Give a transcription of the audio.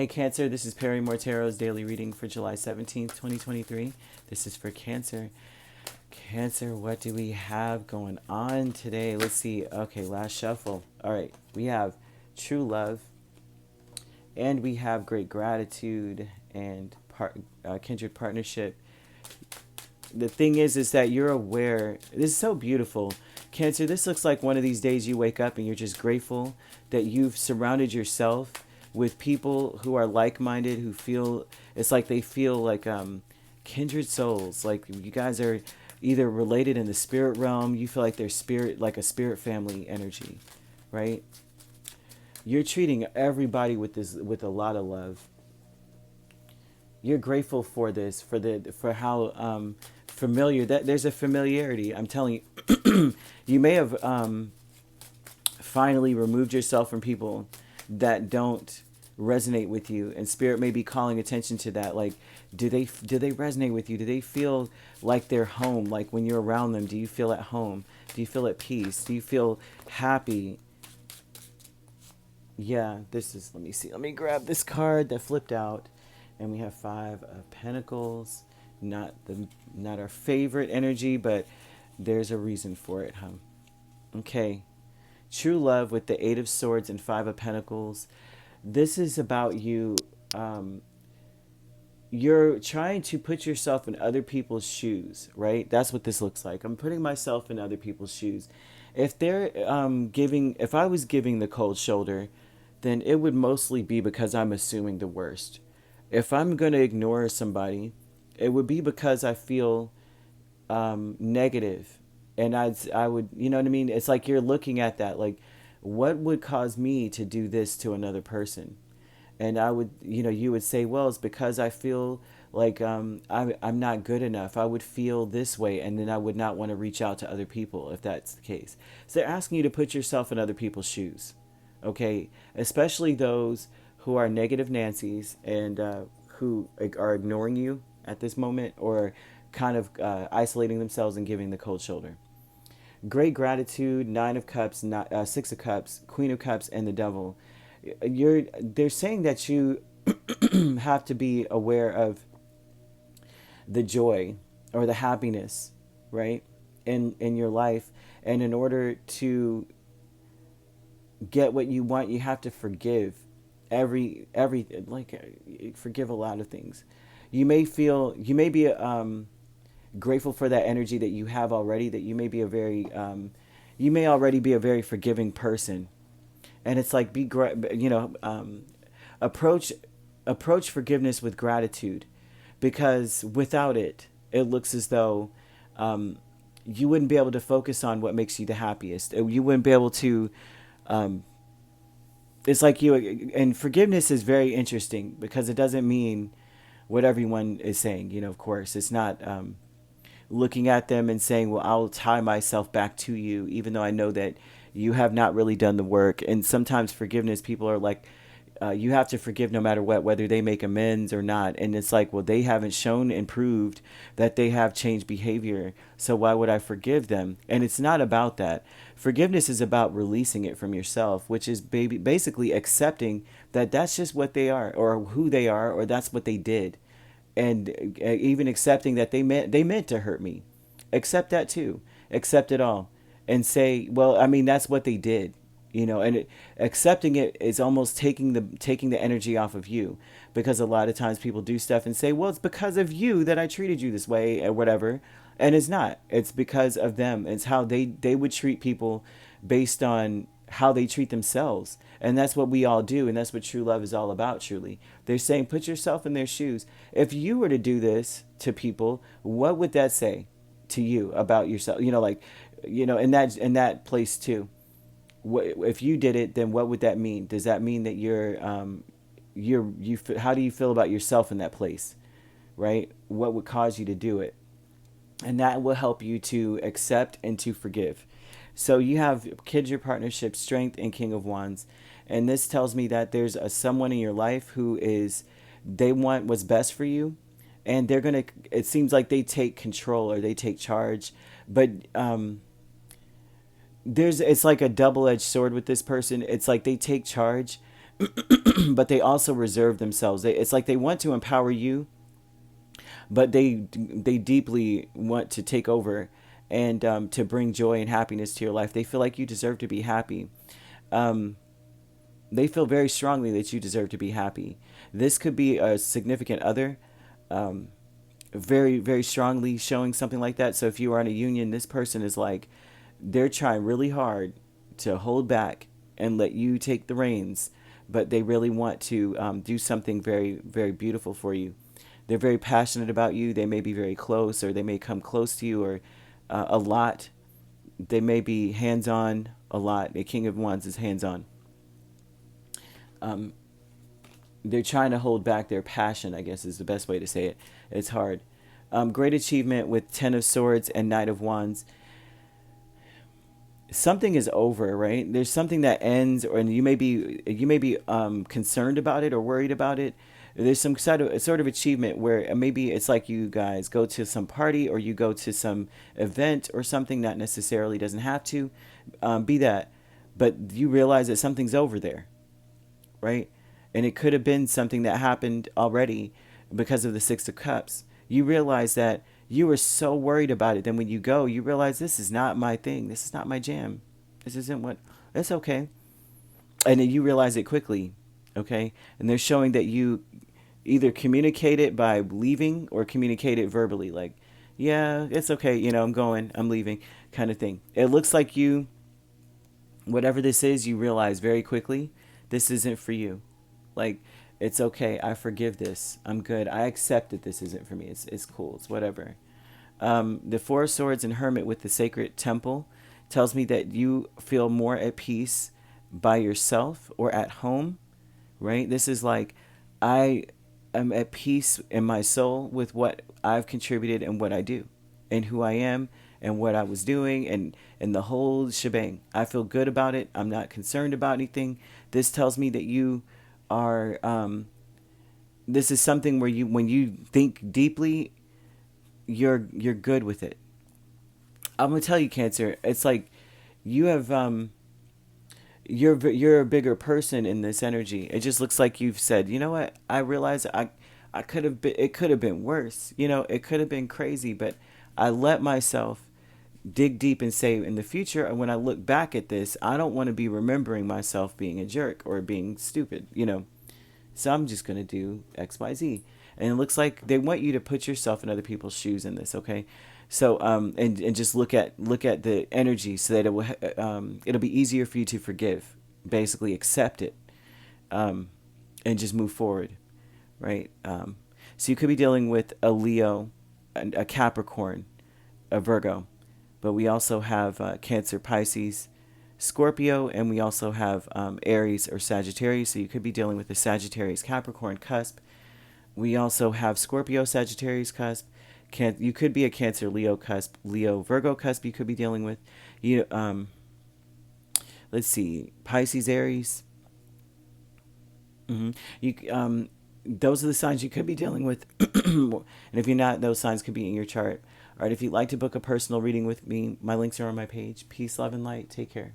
Hey Cancer, this is Perrymore Tarot's daily reading for July 17th, 2023. This is for Cancer. Cancer, what do we have going on today? Let's see. Okay, last shuffle. All right, we have true love, and we have great gratitude and kindred partnership. The thing is that you're aware. This is so beautiful. Cancer, this looks like one of these days you wake up and you're just grateful that you've surrounded yourself with people who are like-minded, who feel, it's like they feel like kindred souls. Like you guys are either related in the spirit realm, you feel like they're spirit, like a spirit family energy, right? You're treating everybody with a lot of love. You're grateful for this, for how familiar that there's a familiarity. I'm telling you, you may have finally removed yourself from people that don't resonate with you, and spirit may be calling attention to that. Like, do they resonate with you? Do they feel like they're home? Like when you're around them, do you feel at home? Do you feel at peace? Do you feel happy? Yeah, this is, let me see, let me grab this card that flipped out, and we have Five of Pentacles. Not our favorite energy, but there's a reason for it, huh? Okay. True love with the Eight of Swords and Five of Pentacles. This is about you. You're trying to put yourself in other people's shoes, right? That's what this looks like. I'm putting myself in other people's shoes. If they're if I was giving the cold shoulder, then it would mostly be because I'm assuming the worst. If I'm going to ignore somebody, it would be because I feel negative. And I would, you know what I mean? It's like you're looking at that, like, what would cause me to do this to another person? And I would, you would say, well, it's because I feel like I'm not good enough. I would feel this way, and then I would not want to reach out to other people if that's the case. So they're asking you to put yourself in other people's shoes, okay? Especially those who are negative Nancy's and who are ignoring you at this moment, or kind of isolating themselves and giving the cold shoulder. Great gratitude, Nine of Cups, Six of Cups, Queen of Cups, and the Devil. They're saying that you have to be aware of the joy or the happiness, right, in your life. And in order to get what you want, you have to forgive forgive a lot of things. You may be grateful for that energy that you have already, that you may be you may already be a very forgiving person. And it's like, approach forgiveness with gratitude, because without it, it looks as though you wouldn't be able to focus on what makes you the happiest. You wouldn't be able to, it's like and forgiveness is very interesting because it doesn't mean what everyone is saying. Of course, it's not looking at them and saying, well, I'll tie myself back to you, even though I know that you have not really done the work. And sometimes forgiveness, people are like, you have to forgive no matter what, whether they make amends or not. And it's like, well, they haven't shown and proved that they have changed behavior, so why would I forgive them? And it's not about that. Forgiveness is about releasing it from yourself, which is basically accepting that that's just what they are, or who they are, or that's what they did. And even accepting that they meant to hurt me. Accept that too. Accept it all. And say, well, I mean, that's what they did. And accepting it is almost taking the energy off of you, because a lot of times people do stuff and say, well, it's because of you that I treated you this way or whatever. And it's not. It's because of them. It's how they would treat people based on how they treat themselves. And that's what we all do. And that's what true love is all about, truly. They're saying, put yourself in their shoes. If you were to do this to people, what would that say to you about yourself? In that place too. If you did it, then what would that mean? Does that mean that how do you feel about yourself in that place, right? What would cause you to do it? And that will help you to accept and to forgive. So you have kindred partnership, strength, and King of Wands. And this tells me that there's someone in your life who they want what's best for you. And it seems like they take control, or they take charge. But it's like a double-edged sword with this person. It's like they take charge, but they also reserve themselves. It's like they want to empower you, but they deeply want to take over and to bring joy and happiness to your life. They feel like you deserve to be happy. Um, they feel very strongly that you deserve to be happy. This could be a significant other, very, very strongly showing something like that. So if you are in a union, this person is like, they're trying really hard to hold back and let you take the reins, but they really want to do something very, very beautiful for you. They're very passionate about you. They may be very close, or they may come close to you, or a lot. They may be hands on a lot. The King of Wands is hands on. Um, they're trying to hold back their passion, I guess is the best way to say it. It's hard. Great achievement with Ten of Swords and Knight of Wands. Something is over, right? There's something that ends, or and you may be concerned about it or worried about it. There's some sort of achievement where maybe it's like you guys go to some party, or you go to some event or something. Not necessarily, doesn't have to be that, but you realize that something's over there, right? And it could have been something that happened already because of the Six of Cups. You realize that you were so worried about it. Then when you go, you realize this is not my thing. This is not my jam. This isn't what, that's okay. And then you realize it quickly. Okay. And they're showing that you either communicate it by leaving or communicate it verbally. Like, yeah, it's okay. I'm going, I'm leaving kind of thing. It looks like you, whatever this is, you realize very quickly, this isn't for you. Like, it's okay. I forgive this. I'm good. I accept that this isn't for me. It's cool. It's whatever. The Four of Swords and Hermit with the Sacred Temple tells me that you feel more at peace by yourself or at home, right? This is like, I am at peace in my soul with what I've contributed and what I do and who I am and what I was doing and the whole shebang. I feel good about it. I'm not concerned about anything. This tells me that you are this is something where you, when you think deeply, you're good with it. I'm gonna tell you, Cancer, it's like you have you're a bigger person in this energy. It just looks like you've said, you know what, I realize I could have been, it could have been worse, it could have been crazy, but I let myself dig deep and say, in the future, when I look back at this, I don't want to be remembering myself being a jerk or being stupid, So I'm just going to do X, Y, Z. And it looks like they want you to put yourself in other people's shoes in this, okay? So and just look at the energy, so that it'll be easier for you to forgive, basically accept it, and just move forward, right? So you could be dealing with a Leo, a Capricorn, a Virgo, but we also have Cancer, Pisces, Scorpio, and we also have Aries or Sagittarius. So you could be dealing with the Sagittarius Capricorn cusp. We also have Scorpio Sagittarius cusp. You could be a Cancer Leo cusp, Leo Virgo cusp. You could be dealing with let's see, Pisces, Aries. You those are the signs you could be dealing with. And if you're not, those signs could be in your chart. All right, if you'd like to book a personal reading with me, my links are on my page. Peace, love, and light. Take care.